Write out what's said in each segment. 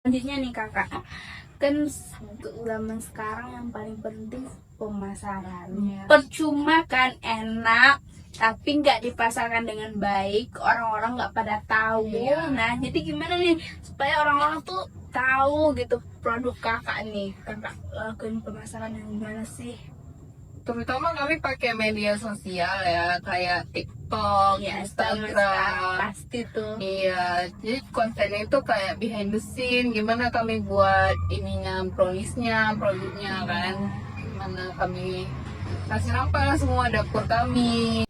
Selanjutnya nih kakak, kan untuk zaman sekarang yang paling penting pemasaran. Percuma kan enak, tapi nggak dipasarkan dengan baik, orang-orang nggak pada tahu. Nah, jadi gimana nih supaya orang-orang tuh tahu gitu produk kakak nih, kakak lakuin pemasaran yang gimana sih? Terutama kami pakai media sosial ya, kayak TikTok, Ya, Instagram. pasti tuh. Iya, jadi kontennya itu kayak behind the scene, gimana kami buat ininya, browniesnya, produknya kan, gimana kami kasih nampak semua dapur kami.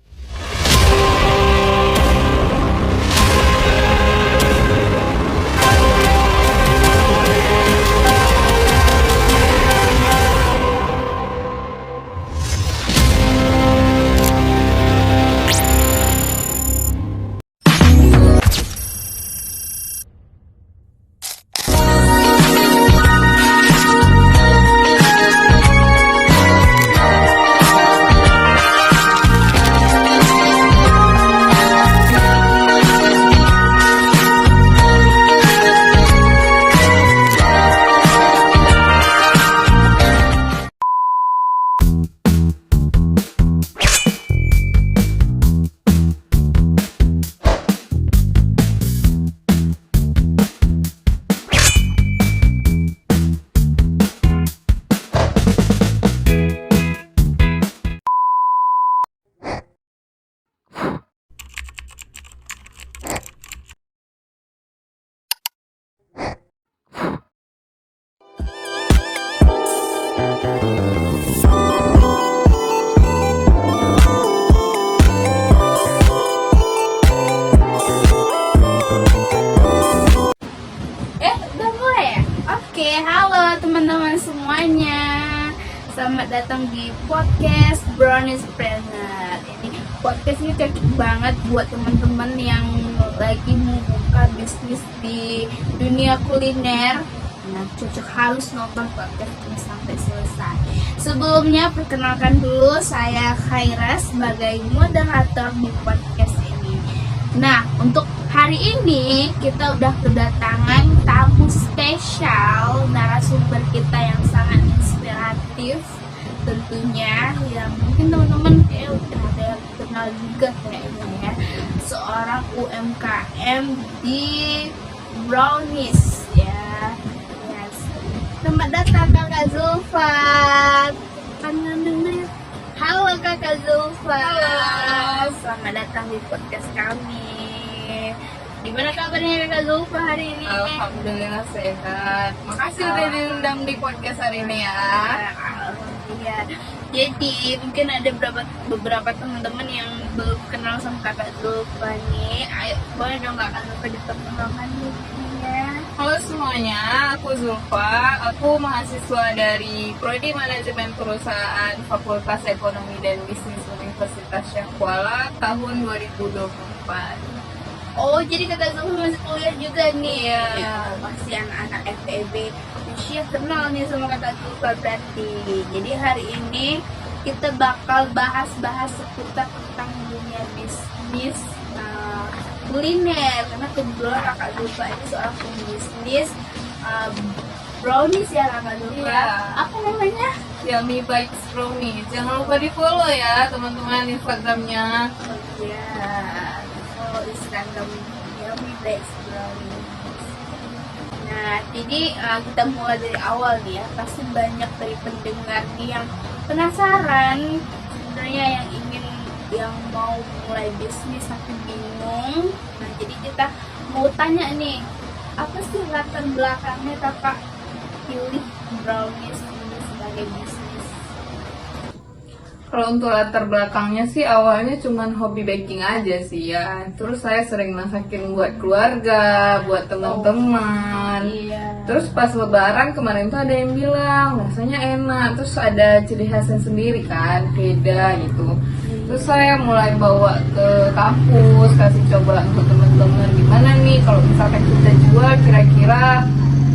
Udah mulai ya? Oke, halo teman-teman semuanya. Selamat datang di podcast Browniespreneur. Ini podcast ini cocok banget buat teman-teman yang lagi mau buka bisnis di dunia kuliner. Nah, cocok harus nonton podcast ini sampai selesai. Sebelumnya perkenalkan dulu, saya Khaira sebagai moderator di podcast ini. Nah, untuk hari ini kita udah kedatangan tamu spesial, narasumber kita yang sangat inspiratif tentunya, yang mungkin teman-teman udah ada yang kenal juga kayaknya ya, seorang UMKM di brownies ya. Yes. Selamat datang Kakak Zulfa. Halo Kakak Zulfa. Halo. Selamat datang di podcast kami. Gimana kabarnya Kakak Zulfa hari ini? Alhamdulillah sehat. Makasih udah diundang di podcast hari ini ya. Iya. Jadi mungkin ada beberapa teman-teman yang belum kenal sama Kakak Zulfa nih. Ayo, boleh dong Kakak Zulfa diperkenalkan dulu ya. Halo semuanya, aku Zulfa. Aku mahasiswa dari Prodi Manajemen Perusahaan Fakultas Ekonomi dan Bisnis Universitas Syekh Kuala tahun 2024. Oh, jadi Kakak Zulfa masih kuliah juga nih. Iya. Masih anak-anak FEB. Syekh kenal nih sama Kakak Zulfa berarti. Jadi hari ini kita bakal bahas-bahas seputar tentang dunia bisnis kuliner, karena kebetulan Kakak Zulfa ini seorang pembisnis brownies ya Kakak Zulfa. Iya. Apa namanya? Yummy Bites Brownies. Jangan lupa di follow ya teman-teman Instagramnya. Oh iya, oh Instagram Yummy Bites Brownies. Nah, jadi kita mulai dari awal nih ya. Pasti banyak dari pendengar nih yang penasaran sebenarnya, yang mau mulai bisnis tapi bingung. Nah, jadi kita mau tanya nih, apa sih latar belakangnya Kakak pilih brownies ini sebagai bisnis? Kalau untuk latar belakangnya sih awalnya cuman hobi baking aja sih ya. Terus saya sering masakin buat keluarga, buat teman-teman. Iya. Terus pas lebaran kemarin tuh ada yang bilang rasanya enak. Terus ada ciri khasnya sendiri kan, beda gitu. Terus saya mulai bawa ke kampus, kasih coba untuk teman-teman gimana nih kalau misalkan kita jual, kira-kira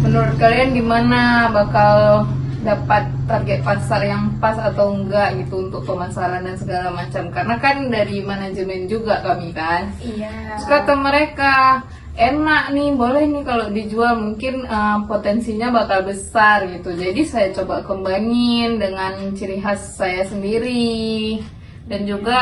menurut kalian gimana, bakal dapat target pasar yang pas atau enggak gitu untuk pemasaran dan segala macam, karena kan dari manajemen juga kami kan. Iya. Terus kata mereka, enak nih, boleh nih kalau dijual, mungkin potensinya bakal besar gitu. Jadi saya coba kembangin dengan ciri khas saya sendiri. Dan juga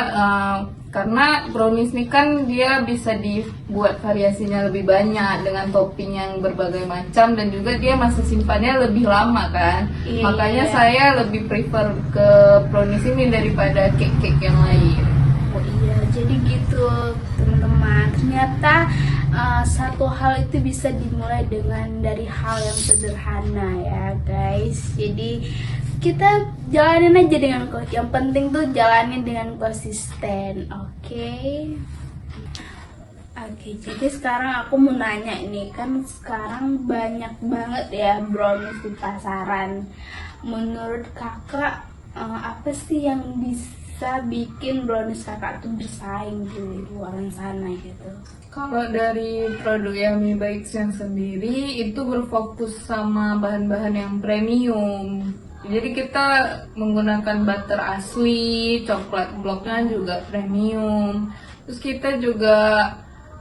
karena brownies ini kan dia bisa dibuat variasinya lebih banyak dengan topping yang berbagai macam, dan juga dia masa simpannya lebih lama kan. Iya. Makanya saya lebih prefer ke brownies ini daripada cake-cake yang lain. Oh iya, jadi gitu teman-teman. Ternyata satu hal itu bisa dimulai dari hal yang sederhana ya guys. Jadi kita jalanin aja yang penting tuh jalanin dengan konsisten. Oke, jadi sekarang aku mau nanya ini, kan sekarang banyak banget ya brownies di pasaran. Menurut kakak apa sih yang bisa bikin brownies kakak tuh bersaing di luar sana gitu? Kalau dari produk Yummy Bites yang sendiri itu berfokus sama bahan-bahan yang premium. Jadi kita menggunakan butter asli, coklat bloknya juga premium. Terus kita juga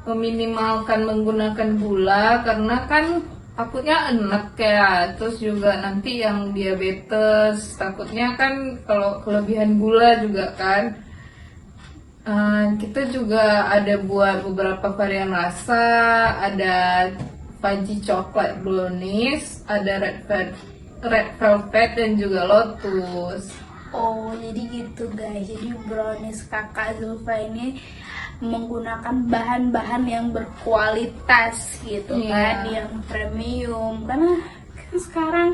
meminimalkan menggunakan gula karena kan takutnya enek ya. Terus juga nanti yang diabetes, takutnya kan kalau kelebihan gula juga kan. Kita juga ada buat beberapa varian rasa, ada fudgy coklat brownies, ada red velvet dan juga lotus. Oh, jadi gitu guys. Jadi brownies kakak Zulfa ini menggunakan bahan-bahan yang berkualitas gitu kan, yang premium. Karena kan sekarang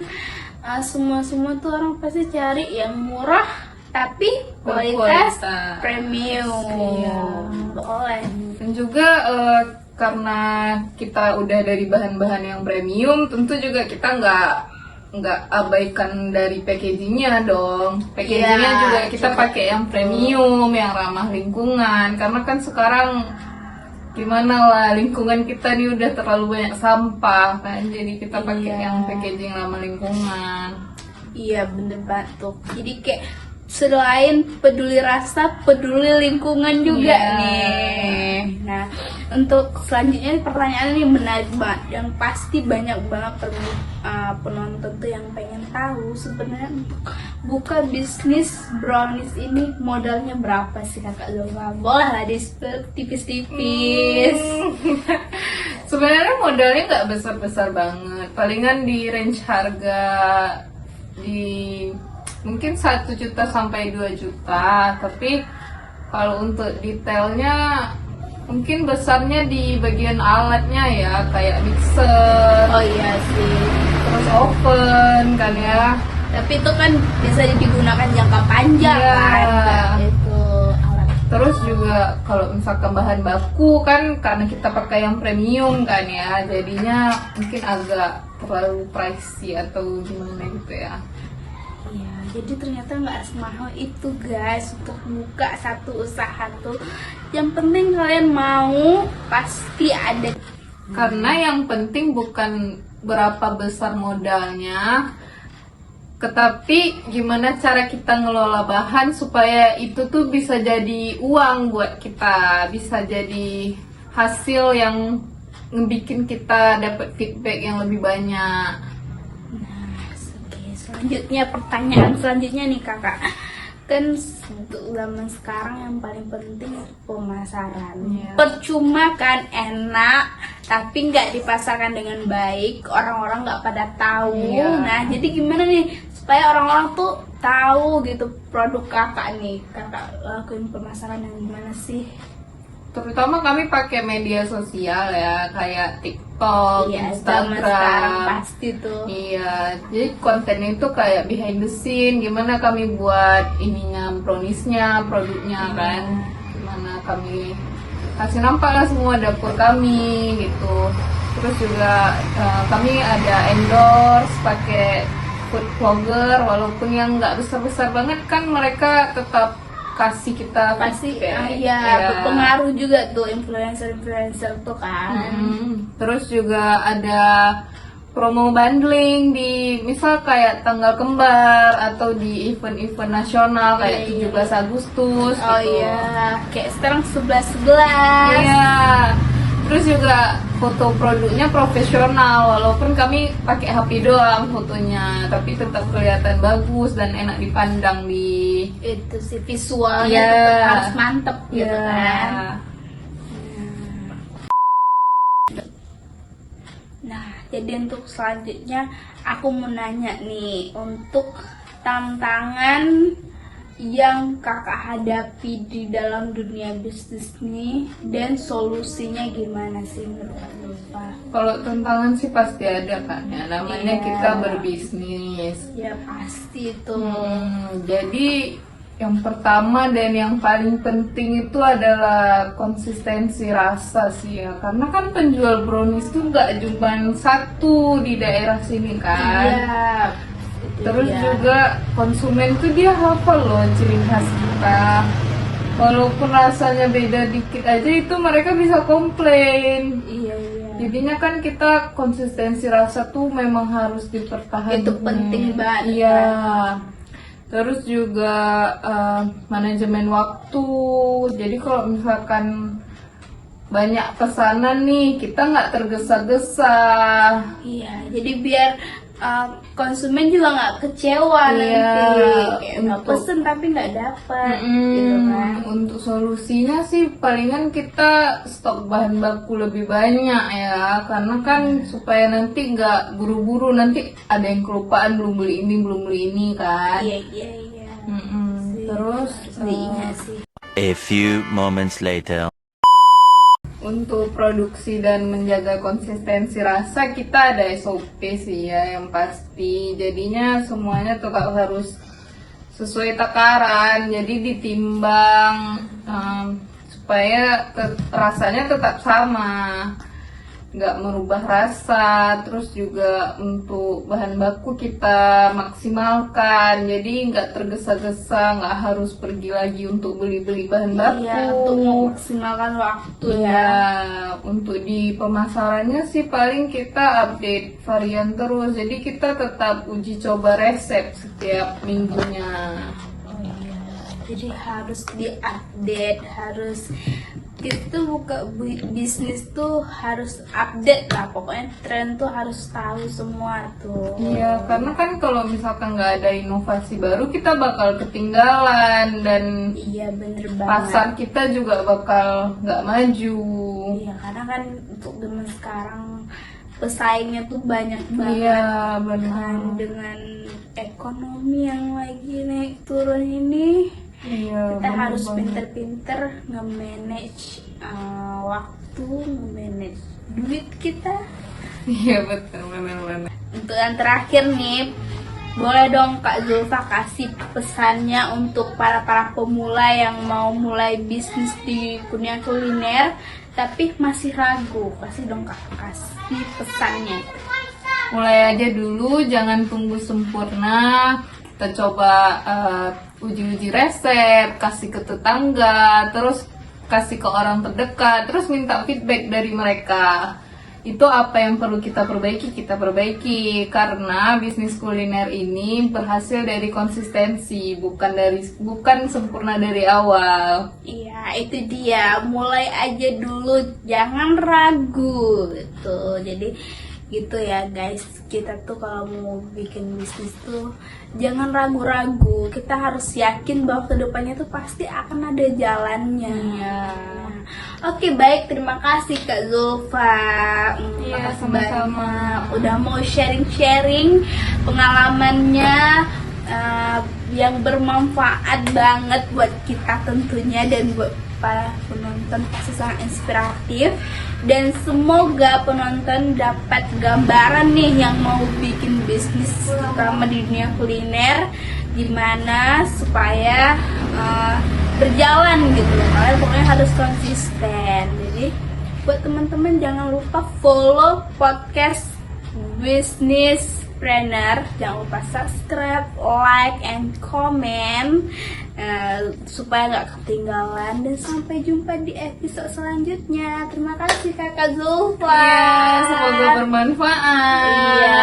semua tuh orang pasti cari yang murah tapi kualitas premium. Boleh. Dan juga karena kita udah dari bahan-bahan yang premium, tentu juga kita nggak abaikan dari packagingnya dong. Packagingnya juga kita pakai yang premium, yang ramah lingkungan. Karena kan sekarang gimana lah, lingkungan kita nih udah terlalu banyak sampah kan. Jadi kita pakai yang packaging ramah lingkungan. Iya bener banget tuh. Jadi kayak selain peduli rasa, peduli lingkungan juga nih. Nah, untuk selanjutnya pertanyaan ini menarik banget, yang pasti banyak banget penonton tuh yang pengen tahu sebenarnya buka bisnis brownies ini modalnya berapa sih kakak Zulfa? Boleh lah tipis-tipis. Sebenarnya modalnya nggak besar-besar banget, palingan di range harga di mungkin 1 juta sampai 2 juta. Tapi kalau untuk detailnya mungkin besarnya di bagian alatnya ya, kayak mixer. Oh iya sih. Terus oven kan ya. Tapi itu kan bisa digunakan jangka panjang kan. Itu alat. Terus juga kalau misalkan bahan baku kan, karena kita pakai yang premium kan ya, jadinya mungkin agak terlalu pricey atau gimana gitu ya. Iya, jadi ternyata nggak semahal itu guys untuk buka satu usaha tuh. Yang penting kalian mau, pasti ada. Karena yang penting bukan berapa besar modalnya, tetapi gimana cara kita ngelola bahan supaya itu tuh bisa jadi uang buat kita, bisa jadi hasil yang ngebikin kita dapat feedback yang lebih banyak. Selanjutnya, pertanyaan selanjutnya nih kakak, kan untuk zaman sekarang yang paling penting pemasaran. Percuma kan enak tapi nggak dipasarkan dengan baik, orang-orang nggak pada tahu. Nah jadi gimana nih supaya orang-orang tuh tahu gitu produk kakak nih, kakak lakuin pemasaran yang gimana sih? Terutama kami pakai media sosial ya, kayak TikTok, Instagram. Pasti tuh. Iya, jadi kontennya itu kayak behind the scene, gimana kami buat ininya, browniesnya, produknya kan, gimana kami kasih nampak lah semua dapur kami gitu. Terus juga kami ada endorse pakai food vlogger, walaupun yang nggak besar-besar banget kan, mereka tetap kasih kita pasti berpengaruh juga tuh influencer tuh kan. Terus juga ada promo bundling di misal kayak tanggal kembar atau di event-event nasional kayak 17 Agustus kayak sekarang 11-11. Iya. Terus juga foto produknya profesional, walaupun kami pakai HP doang fotonya, tapi tetap kelihatan bagus dan enak dipandang di Itu sih visualnya Iya. tetap harus mantep gitu Iya. kan. Nah, jadi untuk selanjutnya aku mau nanya nih, untuk tantangan yang kakak hadapi di dalam dunia bisnis nih dan solusinya gimana sih menurut Kak Zulfa? Kalau tantangan sih pasti ada kan ya, namanya Iya. kita berbisnis. Ya pasti itu. Jadi yang pertama dan yang paling penting itu adalah konsistensi rasa sih ya, karena kan penjual brownies tuh nggak cuma satu di daerah sini kan. Iya. Terus Iya. juga konsumen tuh dia hafal loh ciri khas kita. Walaupun rasanya beda dikit aja itu mereka bisa komplain. Iya, iya. Jadinya kan kita konsistensi rasa tuh memang harus dipertahankan. Itu penting banget. Iya. Terus juga manajemen waktu. Jadi kalau misalkan banyak pesanan nih, kita nggak tergesa-gesa. Iya, jadi biar konsumen juga nggak kecewa Iya, nanti. Kayak udah untuk- pesen tapi nggak dapat, gitu kan. Untuk solusinya sih palingan kita stok bahan baku lebih banyak ya, karena kan supaya nanti nggak buru-buru, nanti ada yang kelupaan belum beli ini kan. Iya, iya, iya. Terus Pastinya sih. A few moments later. untuk produksi dan menjaga konsistensi rasa kita ada SOP sih ya yang pasti. Jadinya semuanya tetap harus sesuai takaran, jadi ditimbang supaya rasanya tetap sama, nggak merubah rasa. Terus juga untuk bahan baku kita maksimalkan, jadi nggak tergesa-gesa, nggak harus pergi lagi untuk beli-beli bahan baku. Iya, untuk memaksimalkan waktu ya. Ya, untuk di pemasarannya sih paling kita update varian terus. Jadi kita tetap uji coba resep setiap minggunya. Oh iya. Jadi harus diupdate, harus itu buka bisnis tuh harus update lah, pokoknya tren tuh harus tahu semua tuh. Iya, karena kan kalau misalkan nggak ada inovasi baru kita bakal ketinggalan dan Iya, bener banget. pasar kita juga bakal nggak maju. Iya, karena kan untuk zaman sekarang pesaingnya tuh banyak banget. Iya, benar. Dengan ekonomi yang lagi naik turun ini, Iya, kita benar harus banget. pinter-pinter nge-manage waktu, nge-manage duit kita. Iya, betul, benar-benar. Untuk yang terakhir nih, boleh dong Kak Zulfa kasih pesannya untuk para pemula yang mau mulai bisnis di dunia kuliner tapi masih ragu. Kasih dong Kak, kasih pesannya. Mulai aja dulu, jangan tunggu sempurna. Kita coba uji-uji resep, kasih ke tetangga, terus kasih ke orang terdekat, terus minta feedback dari mereka. Itu apa yang perlu kita perbaiki, karena bisnis kuliner ini berhasil dari konsistensi, bukan sempurna dari awal. Iya, itu dia. Mulai aja dulu, jangan ragu. Gitu. Jadi gitu ya guys, kita tuh kalau mau bikin bisnis tuh jangan ragu-ragu. Kita harus yakin bahwa kedepannya tuh pasti akan ada jalannya. Iya. Oke, baik, terima kasih Kak Zulfa. Iya, Makasih sama-sama. banyak udah mau sharing-sharing pengalamannya yang bermanfaat banget buat kita tentunya dan buat para penonton, pasti sangat inspiratif. Dan semoga penonton dapat gambaran nih yang mau bikin bisnis terutama di dunia kuliner, gimana supaya berjalan gitu. Kalian pokoknya harus konsisten. Jadi buat teman-teman jangan lupa follow podcast Business Planner, jangan lupa subscribe, like, and comment supaya nggak ketinggalan. Dan sampai jumpa di episode selanjutnya. Terima kasih Kakak Zulfa. Iya, semoga bermanfaat. Iya.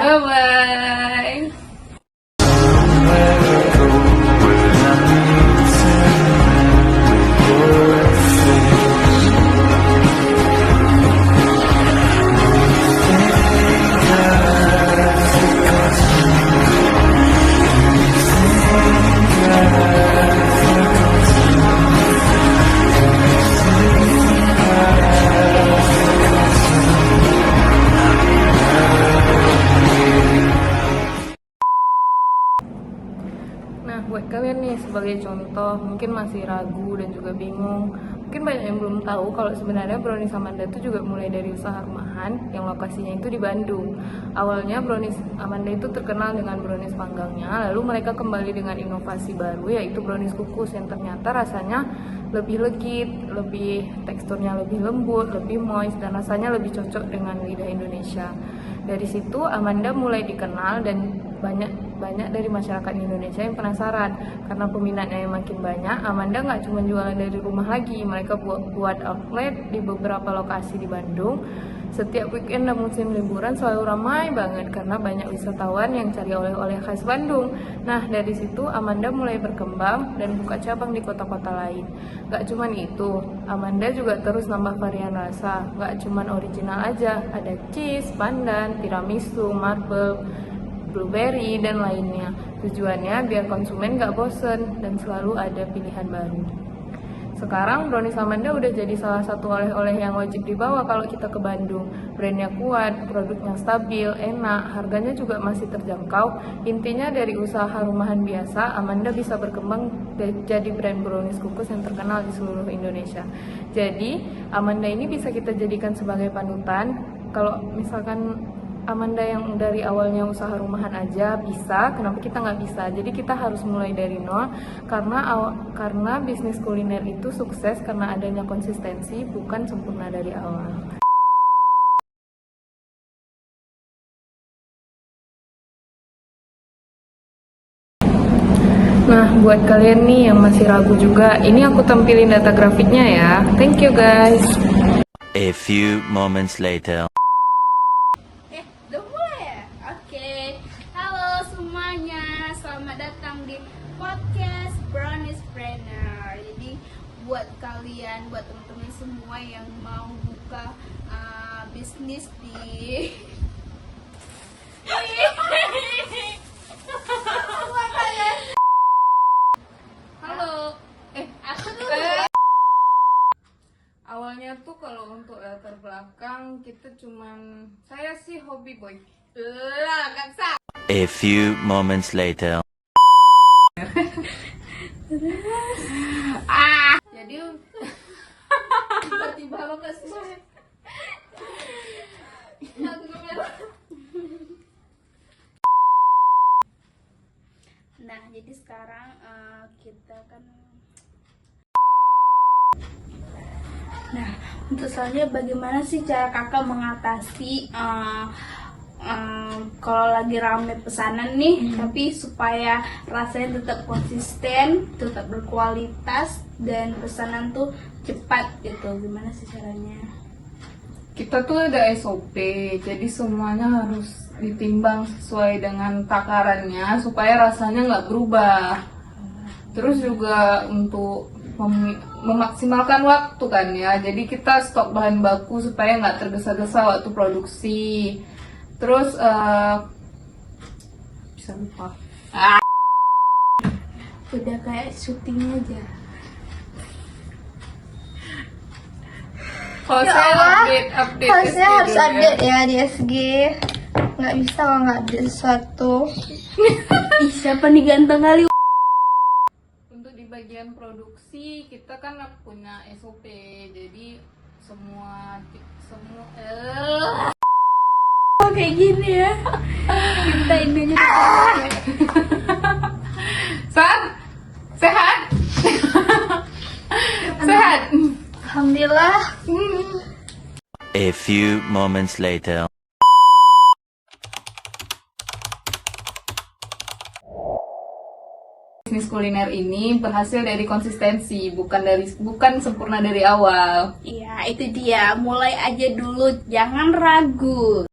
Bye bye. nih sebagai contoh, mungkin masih ragu dan juga bingung. Mungkin banyak yang belum tahu kalau sebenarnya Brownies Amanda itu juga mulai dari usaha rumahan yang lokasinya itu di Bandung. Awalnya Brownies Amanda itu terkenal dengan brownies panggangnya, lalu mereka kembali dengan inovasi baru yaitu brownies kukus yang ternyata rasanya lebih legit, teksturnya lebih lembut, lebih moist, dan rasanya lebih cocok dengan lidah Indonesia. Dari situ Amanda mulai dikenal dan banyak dari masyarakat Indonesia yang penasaran. Karena peminatnya yang makin banyak, Amanda nggak cuma jualan dari rumah lagi, mereka buat outlet di beberapa lokasi di Bandung. Setiap weekend dan musim liburan selalu ramai banget karena banyak wisatawan yang cari oleh-oleh khas Bandung. Nah, dari situ Amanda mulai berkembang dan buka cabang di kota-kota lain. Gak cuman itu, Amanda juga terus nambah varian rasa. Gak cuman original aja, ada cheese, pandan, tiramisu, marble, blueberry, dan lainnya. Tujuannya biar konsumen gak bosen dan selalu ada pilihan baru. Sekarang Brownies Amanda udah jadi salah satu oleh-oleh yang wajib dibawa kalau kita ke Bandung. Brandnya kuat, produknya stabil, enak, harganya juga masih terjangkau. Intinya dari usaha rumahan biasa, Amanda bisa berkembang jadi brand brownies kukus yang terkenal di seluruh Indonesia. Jadi, Amanda ini bisa kita jadikan sebagai panutan. Kalau misalkan Amanda yang dari awalnya usaha rumahan aja bisa, kenapa kita nggak bisa? Jadi kita harus mulai dari nol karena bisnis kuliner itu sukses karena adanya konsistensi, bukan sempurna dari awal. Nah, buat kalian nih yang masih ragu juga, ini aku tampilin data grafiknya ya. Thank you guys. A few moments later. Udah mulai ya? Oke. Halo semuanya, selamat datang di podcast Brownies Planner. Jadi buat kalian, buat teman-teman semua yang mau buka bisnis di Halo. aku dulu. Awalnya tuh kalau untuk latar belakang kita cuman saya sih hobi boy. Gak bisa. A few moments later. Jadi tiba-tiba lo nggak sih? Nah, jadi sekarang kita kan. Nah, untuk selanjutnya bagaimana sih cara kakak mengatasi kalau lagi rame pesanan nih, tapi supaya rasanya tetap konsisten, tetap berkualitas, dan pesanan tuh cepat gitu. Gimana sih caranya? Kita tuh ada SOP, jadi semuanya harus ditimbang sesuai dengan takarannya supaya rasanya nggak berubah. Terus juga untuk memaksimalkan waktu kan ya, jadi kita stok bahan baku supaya nggak tergesa-gesa waktu produksi. Terus bisa lupa. Udah kayak syuting aja. Kalau Ya saya Allah, update harusnya SG harus dulu ya. update ya di SG. Nggak bisa kalau nggak update sesuatu. Ih, siapa nih ganteng kali? Untuk di bagian produksi kita kan punya SOP, jadi semua Oh, kayak gini ya. Kita ini aja. sehat sehat. Alhamdulillah. A few moments later. Bisnis kuliner ini berhasil dari konsistensi, bukan sempurna dari awal. Iya, itu dia. Mulai aja dulu, jangan ragu.